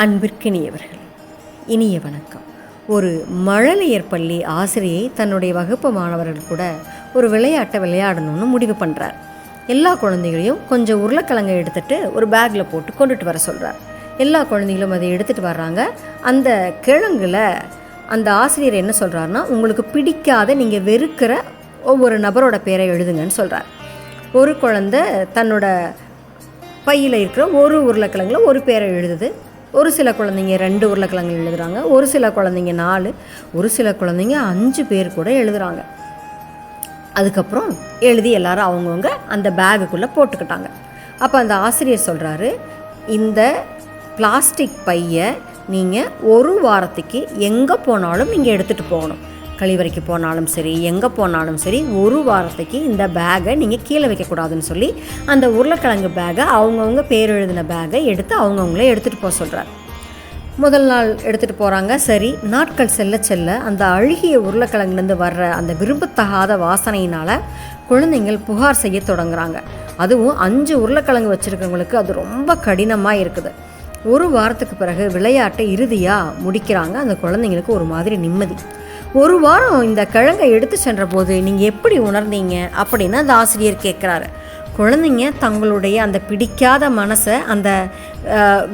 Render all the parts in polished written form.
அன்பிற்கினியவர்கள், இனிய வணக்கம். ஒரு மழலையர் பள்ளி ஆசிரியை தன்னுடைய வகுப்பு மாணவர்கள் கூட ஒரு விளையாட்டை விளையாடணும்னு முடிவு பண்ணுறார். எல்லா குழந்தைகளையும் கொஞ்சம் உருளைக்கிழங்கை எடுத்துகிட்டு ஒரு பேக்கில் போட்டு கொண்டுட்டு வர சொல்கிறார். எல்லா குழந்தைகளும் அதை எடுத்துகிட்டு வர்றாங்க. அந்த கிழங்குல அந்த ஆசிரியர் என்ன சொல்கிறாருன்னா, உங்களுக்கு பிடிக்காத நீங்கள் வெறுக்கிற ஒவ்வொரு நபரோட பேரை எழுதுங்கன்னு சொல்கிறார். ஒரு குழந்தை தன்னோட பையில் இருக்கிற ஒரு உருளைக்கிழங்குல ஒரு பேரை எழுதுது. ஒரு சில குழந்தைங்க 2 உருளைக்கிழங்கு எழுதுகிறாங்க, ஒரு சில குழந்தைங்க 4, ஒரு சில குழந்தைங்க 5 பேர் கூட எழுதுகிறாங்க. அதுக்கப்புறம் எழுதி எல்லாரும் அவங்கவுங்க அந்த பேகுக்குள்ளே போட்டுக்கிட்டாங்க. அப்போ அந்த ஆசிரியர் சொல்கிறாரு, இந்த பிளாஸ்டிக் பையை நீங்கள் ஒரு வாரத்துக்கு எங்கே போனாலும் நீங்கள் எடுத்துகிட்டு போகணும். கழிவறைக்கு போனாலும் சரி, எங்கே போனாலும் சரி, ஒரு வாரத்துக்கு இந்த பேகை நீங்கள் கீழே வைக்கக்கூடாதுன்னு சொல்லி அந்த உருளைக்கிழங்கு பேகை அவங்கவுங்க பேர் எழுதின பேகை எடுத்து அவங்கவுங்களே எடுத்துகிட்டு போக சொல்கிறார். முதல் நாள் எடுத்துகிட்டு போகிறாங்க. சரி, நாட்கள் செல்ல செல்ல அந்த அழுகிய உருளைக்கிழங்குலேருந்து வர்ற அந்த விரும்பத்தகாத வாசனையினால் குழந்தைங்கள் புகார் செய்ய தொடங்குறாங்க. அதுவும் 5 உருளைக்கிழங்கு வச்சுருக்கவங்களுக்கு அது ரொம்ப கடினமாக இருக்குது. ஒரு வாரத்துக்கு பிறகு விளையாட்டை இறுதியாக முடிக்கிறாங்க. அந்த குழந்தைங்களுக்கு ஒரு மாதிரி நிம்மதி. ஒரு வாரம் இந்த கிழங்கை எடுத்து சென்ற போது நீங்கள் எப்படி உணர்ந்தீங்க அப்படின்னு அந்த ஆசிரியர் கேட்குறாரு. குழந்தைங்க தங்களுடைய அந்த பிடிக்காத மனசை, அந்த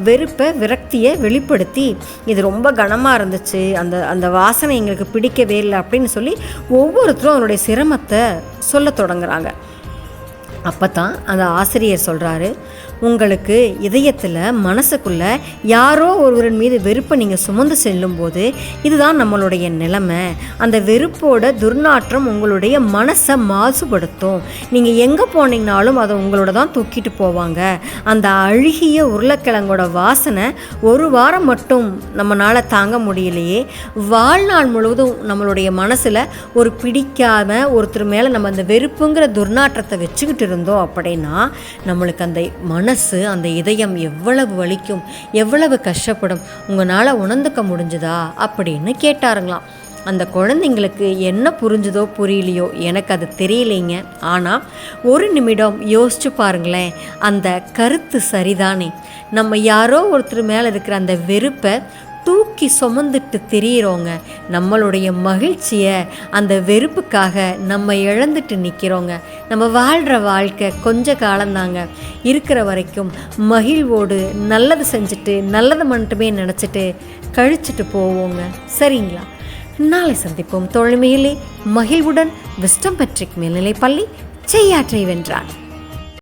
வெறுப்பை, விரக்தியை வெளிப்படுத்தி, இது ரொம்ப கனமாக இருந்துச்சு, அந்த வாசனை எங்களுக்கு பிடிக்கவே இல்லை அப்படின்னு சொல்லி ஒவ்வொருத்தரும் அவருடைய சிரமத்தை சொல்ல தொடங்குறாங்க. அப்போ தான் அந்த ஆசிரியர் சொல்கிறாரு, உங்களுக்கு இதயத்தில் மனசுக்குள்ளே யாரோ ஒருவரின் மீது வெறுப்பை நீங்கள் சுமந்து செல்லும்போது இதுதான் நம்மளுடைய நிலைமை. அந்த வெறுப்போட துர்நாற்றம் உங்களுடைய மனசை மாசுபடுத்தும். நீங்கள் எங்கே போனீங்கனாலும் அதை உங்களோட தான் தூக்கிட்டு போவாங்க. அந்த அழுகிய உருளைக்கிழங்கோட வாசனை ஒரு வாரம் மட்டும் நம்மளால் தாங்க முடியலையே, வாழ்நாள் முழுவதும் நம்மளுடைய மனசில் ஒரு பிடிக்காம ஒருத்தர் மேலே நம்ம அந்த வெறுப்புங்கிற துர்நாற்றத்தை வச்சுக்கிட்டு இருந்தோம் அப்படின்னா நம்மளுக்கு அந்த அந்த இதயம் எவ்வளவு வலிக்கும், எவ்வளவு கஷ்டப்படும், உங்களால் உணர்ந்துக்க முடிஞ்சுதா அப்படின்னு கேட்டாருங்களாம். அந்த குழந்தைங்களுக்கு என்ன புரிஞ்சுதோ புரியலையோ எனக்கு அது தெரியலைங்க. ஆனால் ஒரு நிமிடம் யோசிச்சு பாருங்களேன், அந்த கருத்து சரிதானே. நம்ம யாரோ ஒருத்தர் மேலே இருக்கிற அந்த வெறுப்பை தூக்கி சுமந்துட்டு தெரியிறோங்க. நம்மளுடைய மகிழ்ச்சியை அந்த வெறுப்புக்காக நம்ம இழந்துட்டு நிற்கிறோங்க. நம்ம வாழ்கிற வாழ்க்கை கொஞ்ச காலந்தாங்க. இருக்கிற வரைக்கும் மகிழ்வோடு நல்லது செஞ்சுட்டு நல்லது மட்டுமே நினச்சிட்டு கழிச்சிட்டு போவோங்க. சரிங்களா? நாளை சந்திப்போம் தோழமையிலே. மகிழ்வுடன் விஸ்டம் மெட்ரிக் மேல்நிலைப்பள்ளி, செய்யாற்றை வென்றான்.